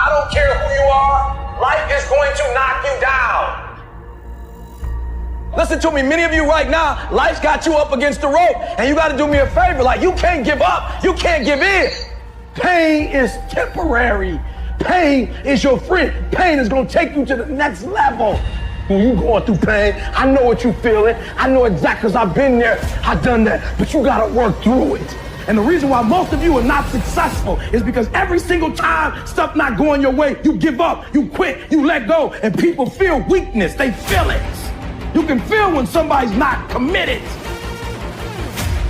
I don't care who you are, life is going to knock you down. Listen to me, many of you right now, life's got you up against the rope, and you got to do me a favor. Like, you can't give up, you can't give in. Pain is temporary. Pain is your friend. Pain is going to take you to the next level. When you going through pain, I know what you feeling. I know exactly, because I've been there, I've done that, but you got to work through it. And the reason why most of you are not successful is because every single time stuff not going your way, you give up, you quit, you let go, and people feel weakness. They feel it. You can feel when somebody's not committed,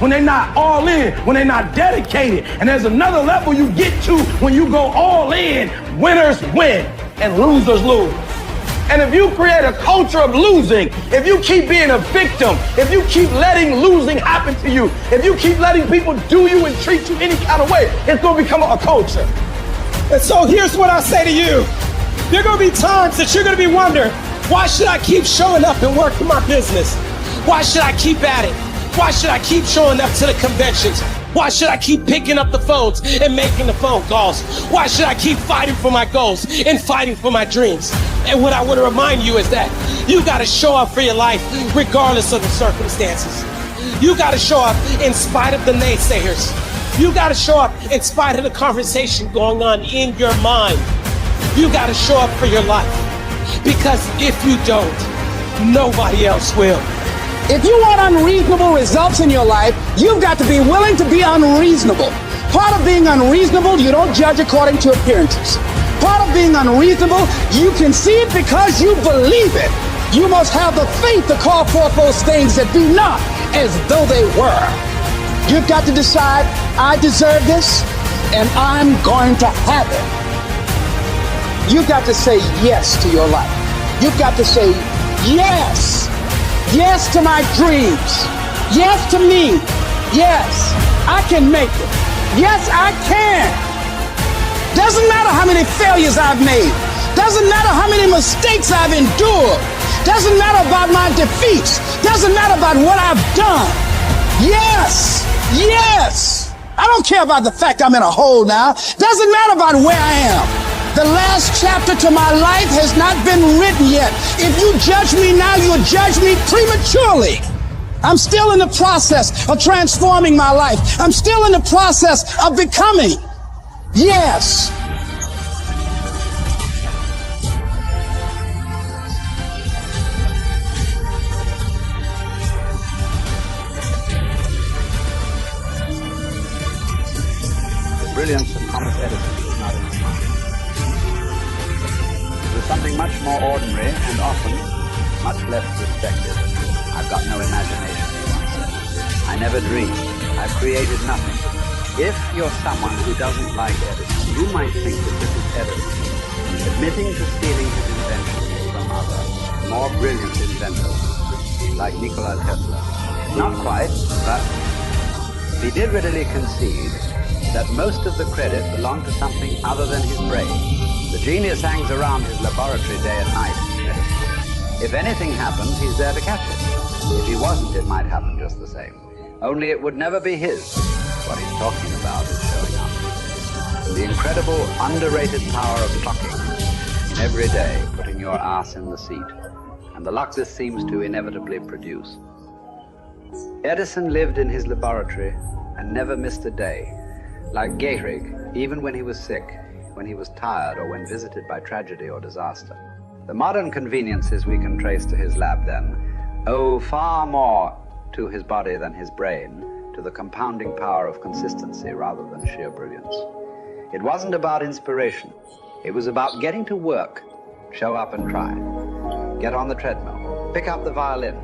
when they're not all in, when they're not dedicated. And there's another level you get to when you go all in. Winners win and losers lose. And if you create a culture of losing, if you keep being a victim, if you keep letting losing happen to you, if you keep letting people do you and treat you any kind of way, it's going to become a culture. And so here's what I say to you. There are going to be times that you're going to be wondering, why should I keep showing up and working my business? Why should I keep at it? Why should I keep showing up to the conventions? Why should I keep picking up the phones and making the phone calls? Why should I keep fighting for my goals and fighting for my dreams? And what I want to remind you is that you got to show up for your life regardless of the circumstances. You got to show up in spite of the naysayers. You got to show up in spite of the conversation going on in your mind. You got to show up for your life. Because if you don't, nobody else will. If you want unreasonable results in your life, you've got to be willing to be unreasonable. Part of being unreasonable, you don't judge according to appearances. Part of being unreasonable, you can see it because you believe it. You must have the faith to call forth those things that be not as though they were. You've got to decide, I deserve this, and I'm going to have it. You've got to say yes to your life. You've got to say yes. Yes to my dreams. Yes to me. Yes, I can make it. Yes, I can. Doesn't matter how many failures I've made. Doesn't matter how many mistakes I've endured. Doesn't matter about my defeats. Doesn't matter about what I've done. Yes, yes. I don't care about the fact I'm in a hole now. Doesn't matter about where I am. The last chapter to my life has not been written yet. If you judge me now, you'll judge me prematurely. I'm still in the process of transforming my life. I'm still in the process of becoming. Yes. The brilliance of Thomas Edison was not in his mind. It was something much more ordinary and often much less respected. I've got no imagination, he once said. I never dreamed. I've created nothing. If you're someone who doesn't like Edison, you might think that this is Edison admitting to stealing his inventions from other, more brilliant inventors, like Nikola Tesla. Not quite, but he did readily concede that most of the credit belonged to something other than his brain. The genius hangs around his laboratory day and night. If anything happens, he's there to catch it. If he wasn't, it might happen just the same. Only it would never be his. What he's talking about is showing up. The incredible, underrated power of clocking in every day, putting your ass in the seat, and the luck this seems to inevitably produce. Edison lived in his laboratory and never missed a day. Like Gehrig, even when he was sick, when he was tired, or when visited by tragedy or disaster. The modern conveniences we can trace to his lab, then, owe far more to his body than his brain, to the compounding power of consistency rather than sheer brilliance. It wasn't about inspiration. It was about getting to work, show up and try. Get on the treadmill, pick up the violin,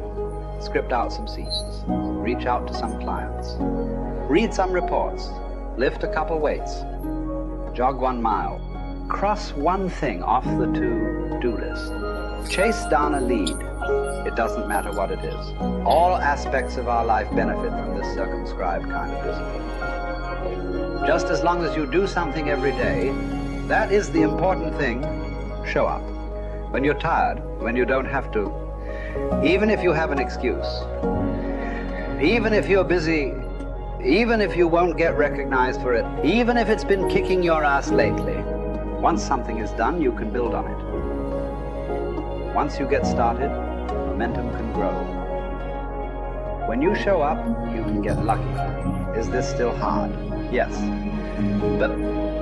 script out some scenes, reach out to some clients, read some reports, lift a couple weights, jog 1 mile, cross one thing off the to-do list, chase down a lead. It doesn't matter what it is. All aspects of our life benefit from this circumscribed kind of discipline. Just as long as you do something every day, that is the important thing. Show up. When you're tired, when you don't have to, even if you have an excuse, even if you're busy, even if you won't get recognized for it, even if it's been kicking your ass lately, Once something is done, you can build on it. Once you get started, momentum can grow. When you show up, you can get lucky. Is this still hard? Yes. But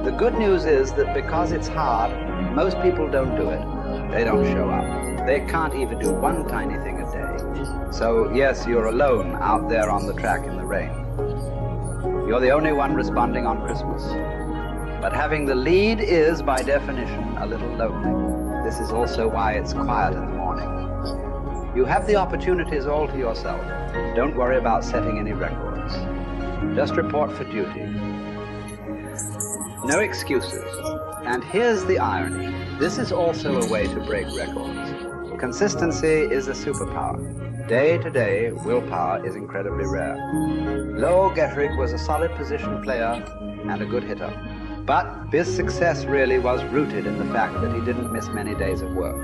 the good news is that because it's hard, most people don't do it. They don't show up. They can't even do one tiny thing a day. So yes, you're alone out there on the track in the rain. You're the only one responding on Christmas. But having the lead is, by definition, a little lonely. This is also why it's quiet in the morning. You have the opportunities all to yourself. Don't worry about setting any records. Just report for duty. No excuses. And here's the irony. This is also a way to break records. Consistency is a superpower. Day to day, willpower is incredibly rare. Lo Gehrig was a solid position player and a good hitter. But his success really was rooted in the fact that he didn't miss many days of work.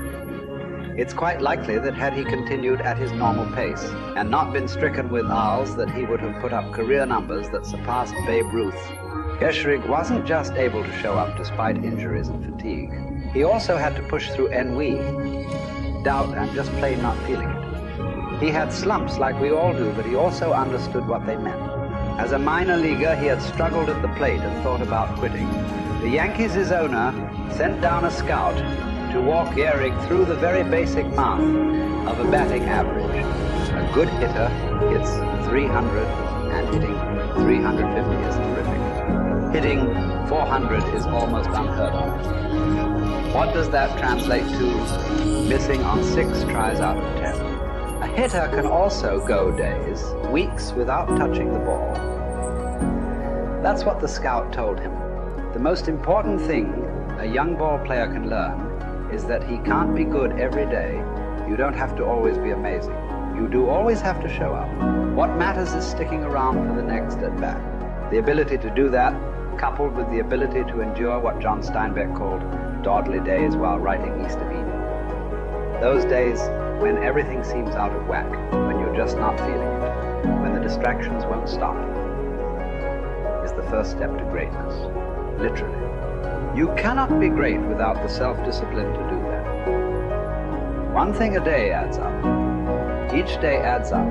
It's quite likely that had he continued at his normal pace and not been stricken with ALS, that he would have put up career numbers that surpassed Babe Ruth. Gehrig wasn't just able to show up despite injuries and fatigue. He also had to push through ennui, doubt, and just plain not feeling it. He had slumps like we all do, but he also understood what they meant. As a minor leaguer, he had struggled at the plate and thought about quitting. The Yankees' owner sent down a scout to walk Gehrig through the very basic math of a batting average. A good hitter hits 300, and hitting 350 is terrific. Hitting 400 is almost unheard of. What does that translate to? Missing on 6 tries out of 10. A hitter can also go days, weeks without touching the ball. That's what the scout told him. The most important thing a young ball player can learn is that he can't be good every day. You don't have to always be amazing. You do always have to show up. What matters is sticking around for the next at-bat. The ability to do that, coupled with the ability to endure what John Steinbeck called dawdly days while writing East of Eden. Those days when everything seems out of whack, when you're just not feeling it, when the distractions won't stop, is the first step to greatness. Literally. You cannot be great without the self-discipline to do that. One thing a day adds up. Each day adds up.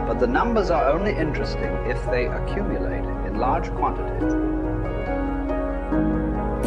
But the numbers are only interesting if they accumulate in large quantities.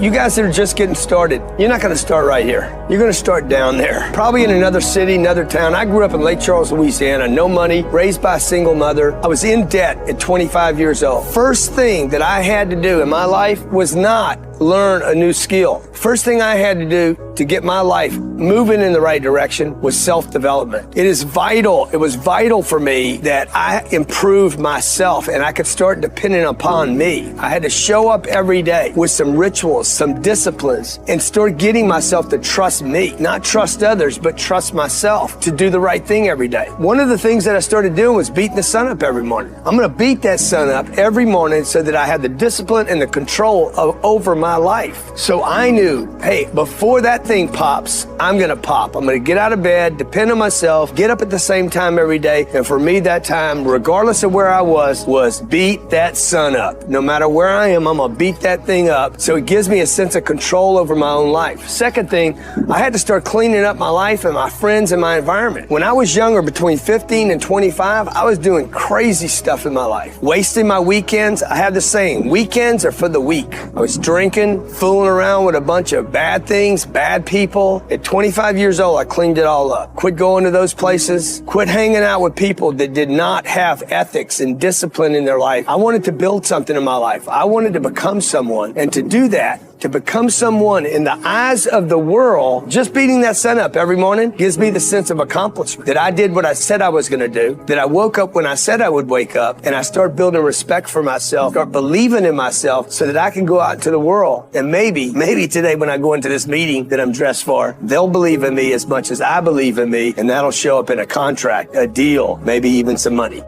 You guys that are just getting started, you're not going to start right here. You're going to start down there. Probably in another city, another town. I grew up in Lake Charles, Louisiana, no money, raised by a single mother. I was in debt at 25 years old. First thing that I had to do in my life was not learn a new skill. First thing I had to do to get my life moving in the right direction was self-development. It is vital. It was vital for me that I improved myself and I could start depending upon me. I had to show up every day with some rituals, some disciplines, and start getting myself to trust me, not trust others, but trust myself to do the right thing every day. One of the things that I started doing was beating the sun up every morning. I'm going to beat that sun up every morning so that I have the discipline and the control over my life. So I knew, hey, before that thing pops, I'm going to pop. I'm going to get out of bed, depend on myself, get up at the same time every day. And for me, that time, regardless of where I was beat that sun up. No matter where I am, I'm going to beat that thing up. So it gives me a sense of control over my own life. Second thing, I had to start cleaning up my life and my friends and my environment. When I was younger, between 15 and 25, I was doing crazy stuff in my life. Wasting my weekends. I have the saying, weekends are for the weak. I was drinking, fooling around with a bunch of bad things, bad people. At 25 years old, I cleaned it all up. Quit going to those places. Quit hanging out with people that did not have ethics and discipline in their life. I wanted to build something in my life. I wanted to become someone. And to do that, to become someone in the eyes of the world, just beating that sun up every morning gives me the sense of accomplishment, that I did what I said I was going to do, that I woke up when I said I would wake up, and I start building respect for myself, start believing in myself so that I can go out into the world. And maybe today when I go into this meeting that I'm dressed for, they'll believe in me as much as I believe in me, and that'll show up in a contract, a deal, maybe even some money.